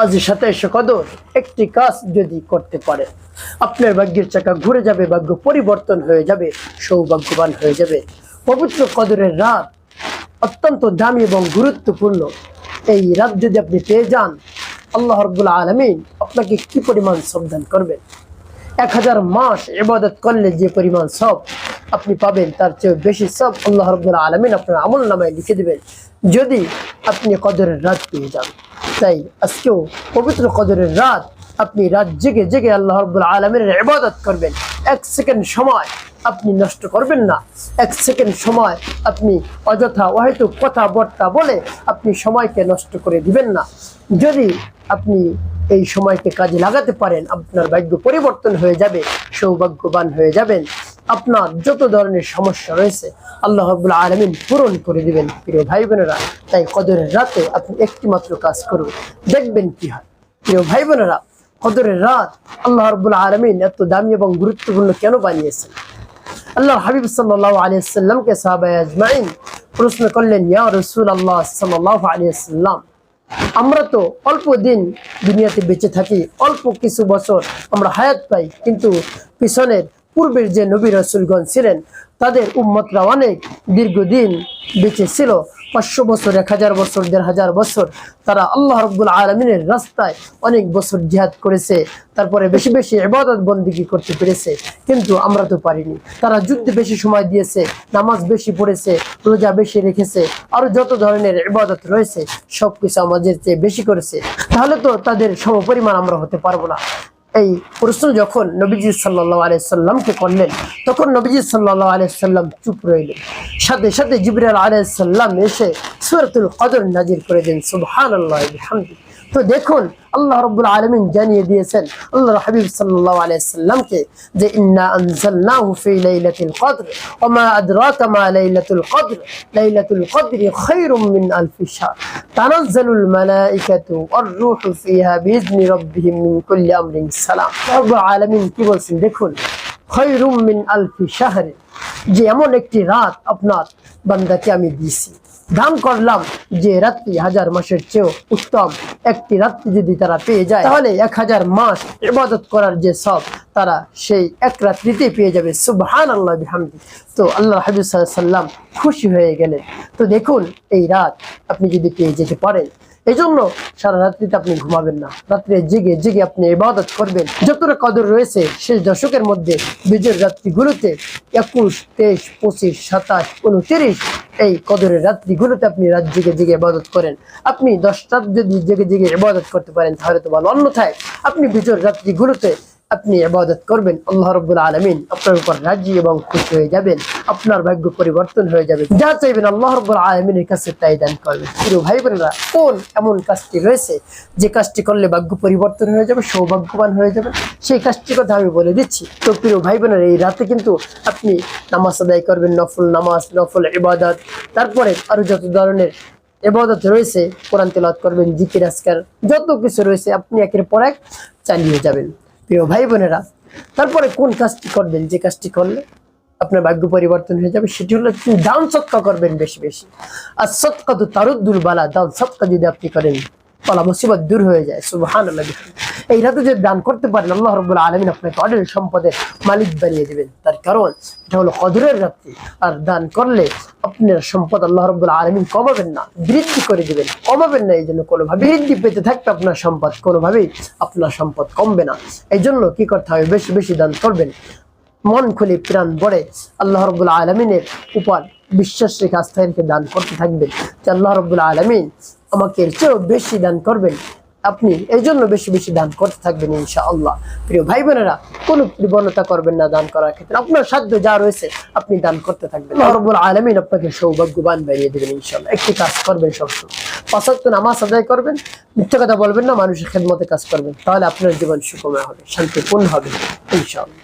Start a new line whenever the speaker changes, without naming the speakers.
আজ 27 কদর একটি কাজ যদি করতে পারে আপনার ভাগ্যের চাকা ঘুরে যাবে, ভাগ্য পরিবর্তন হয়ে যাবে, সৌভাগ্যবান হয়ে যাবে। পবিত্র কদরের রাত অত্যন্ত দামি এবং গুরুত্বপূর্ণ। এই রাত যদি আপনি পেয়ে যান, আল্লাহ রাব্বুল আলামিন আপনাকে কি পরিমাণ সওয়াব দান করবেন। 1000 মাস ইবাদত করলে যে পরিমাণ সওয়াব আপনি পাবেন, তার চেয়ে বেশি সওয়াব আল্লাহ রাব্বুল আলামিন আপনার আমলনামায় লিখে দিবেন যদি আপনি কদরের রাত পেয়ে যান। তাই আজকেও পবিত্র কদরের রাত আপনি রাত জেগে জেগে আল্লাহ রাব্বুল আলামিনের ইবাদত করবেন। 1 সেকেন্ড সময় আপনি নষ্ট করবেন না। 1 সেকেন্ড সময় আপনি অযথা হয়তো কথাবার্তা বলে আপনি সময়কে নষ্ট করে দিবেন না। যদি আপনি এই সময়কে কাজে লাগাতে পারেন, আপনার ভাগ্য পরিবর্তন হয়ে যাবে, সৌভাগ্যবান হয়ে যাবেন। আপনার যত ধরনের সমস্যা রয়েছে আল্লাহ রাব্বুল আলামিন পূরণ করে দিবেন। প্রিয় ভাই বোনেরা, তাই কদরের রাতে আপনি একটি মাত্র কাজ করুন, দেখবেন কি হয়। প্রিয় ভাই বোনেরা, কদরের রাত আল্লাহ রাব্বুল আলামিন এত দামি এবং গুরুত্বপূর্ণ কেন বানিয়েছেন? আল্লাহ হাবিব সাল্লাল্লাহু আলাইহি ওয়াসাল্লামকে সাহাবায়ে আজমাইন প্রশ্ন করলেন, ইয়া রাসূলুল্লাহ সাল্লাল্লাহু আলাইহি ওয়াসাল্লাম, আমরা তো অল্প দিন দুনিয়াতে বেঁচে থাকি, অল্প কিছু বছর আমরা হায়াত পাই, কিন্তু পিছনের পূর্বের যে নবী রাসূলগণ ছিলেন তাদের উম্মতরা অনেক দীর্ঘদিন বেঁচে ছিল, 500 বছর, 1000 বছর, 1500 বছর। তারা আল্লাহ রাব্বুল আলামিনের রাস্তায় অনেক বছর জিহাদ করেছে, তারপরে বেশি বেশি ইবাদত বন্দেগী করতে পেরেছে, কিন্তু আমরা তো পারিনি। তারা যুদ্ধে বেশি সময় দিয়েছে, নামাজ বেশি পড়েছে, রোজা বেশি রেখেছে, আরো যত ধরনের ইবাদত রয়েছে সবকিছু আমাদের চেয়ে বেশি করেছে, তাহলে তো তাদের সমপরিমাণ আমরা হতে পারবো না। এই প্রশ্ন যখন নবীজি সাল্লাল্লাহু আলাইহি সাল্লামকে করলেন, তখন নবীজি সাল্লাল্লাহু আলাইহি সাল্লাম চুপ রইলেন। সাথে সাথে জিবরাইল আলাইহিস সালাম এসে সূরাতুল কদর নাজিল করে দেন। সুবহানাল্লাহি ওয়া বিহামদিহি। তো দেখুন, আল্লাহ রাব্বুল আলামিন জানিয়ে দিয়েছেন আল্লাহর হাবিব সাল্লাল্লাহু আলাইহি সাল্লামকে যে ইন্না আনজালনাহু ফি লাইলাতিল কদর ওয়া মা আদরাকা মা লাইলাতুল কদর, লাইলাতুল কদরি খায়রুম মিন আলফি শাহর তানাজ্জালুল মালাইকাতু ওয়ার রূহু ফিহা বিইذনি রাব্বিহিম মিন কুল্লি আমরিন সালাম। রাব্বুল আলামিন কি বলছেন দেখুন, খায়রুম মিন আলফি শাহর, যে এমন একটি রাত আপনার বান্দাকে আমি দিয়েছি, দান করলাম যে রাত্রি 1000 মাসের চেয়েও উত্তম। একটি রাত্রি যদি তারা পেয়ে যায় তাহলে 1000 মাস ইবাদত করার যে সওয়াব তারা সেই এক রাত্রিতে পেয়ে যাবে। সুবহানাল্লাহি বিহামদিহি। তো আল্লাহর হাবিব সাল্লাল্লাহু আলাইহি সাল্লাম খুশি হয়ে গেলেন। তো দেখুন, এই রাত আপনি যদি পেয়ে যেতে পারেন, এই জন্য সারা রাত্রিতে আপনি ঘুমাবেন না, রাত্রে জেগে জেগে আপনি ইবাদত করবেন। যতটা কদর রয়েছে শেষ দশকের মধ্যে বিজয়ের রাত্রিগুলোতে 21, 23, 25, 27, 29 এই কদরের রাত্রিগুলোতে আপনি রাত জেগে জেগে ইবাদত করেন। আপনি 10 রাত যদি জেগে জেগে ইবাদত করতে পারেন তাহলে তো ভালো, অন্যথায় আপনি বিজয়ের রাত্রিগুলোতে আপনি ইবাদত করবেন, আল্লাহ রাব্বুল আলামিন আপনার উপর রাজি এবং খুশি হয়ে যাবেন, আপনার ভাগ্য পরিবর্তন হয়ে যাবে। যা চাইবেন আল্লাহ রাব্বুল আলামিনের কাছে তাই দান করবেন। প্রিয় ভাই বোনেরা, কোন এমন কাজটি রয়েছে যে কাজটি করলে ভাগ্য পরিবর্তন হয়ে যাবে, সৌভাগ্যবান হয়ে যাবে, সেই কাজটির কথা আমি বলে দিচ্ছি। তো প্রিয় ভাই বোনেরা, এই রাতে কিন্তু আপনি নামাজ আদায় করবেন, নফল নামাজ, নফল ইবাদত, তারপরে আরো যত ধরনের ইবাদত রয়েছে, কোরআন তেলাওয়াত করবেন, জিকির আজকার যত কিছু রয়েছে আপনি একের পর এক চালিয়ে যাবেন। প্রিয় ভাই বোনেরা, তারপরে কোন কাজটি করবেন যে কাজটি করলে আপনার ভাগ্য পরিবর্তন হয়ে যাবে, সেটি হলো দান সদকা করবেন বেশি বেশি। আর সদকা তো তারুদ্দুল বালা, দান সদকা যদি আপনি করেন বালা মুসিবত দূর হয়ে যায়। সুবহানাল্লাহ। এই রাতে যদি দান করতে পারেন আল্লাহ রাব্বুল আলামিন আপনাকে অঢেল সম্পদের মালিক বানিয়ে দিবেন, তার কারণ এটা হলো কদরের রাত্রি। আর দান করলে আপনার সম্পদ আল্লাহ রাব্বুল আলামিন কমাবেন না, বৃদ্ধি করে দিবেন, কমাবেন না। এই জন্য কোনোভাবে বৃদ্ধি পেতে থাকবে আপনার সম্পদ, কোনোভাবেই আপনার সম্পদ কমবে না। এই জন্য কি করতে হবে, বেশি বেশি দান করবেন, মন খুলে প্রাণ ভরে আল্লাহ রাব্বুল আলামিনের উপর বিশ্বাস রেখে আস্থা রেখে দান করতে থাকবেন যে আল্লাহ রাব্বুল আলামিন আমাকে এর চেয়েও বেশি দান করবেন। আপনি এই জন্য বেশি বেশি দান করতে থাকবেন ইনশাআল্লাহ। প্রিয় ভাই বোনেরা, কোনো বিবর্ণতা করবেন না দান করার ক্ষেত্রে, আপনার সাধ্য যা রয়েছে আপনি দান করতে থাকবেন, আল্লাহ রাব্বুল আলামিন আপনাকে সৌভাগ্যবান বানিয়ে দেবেন ইনশাআল্লাহ। একটি কাজ করবেন সবসময়, 5 ওয়াক্ত নামাজ আদায় করবেন, মিথ্যা কথা বলবেন না, মানুষের খেদমতে কাজ করবেন, তাহলে আপনার জীবন সুখময় হবে, শান্তিপূর্ণ হবে ইনশাআল্লাহ।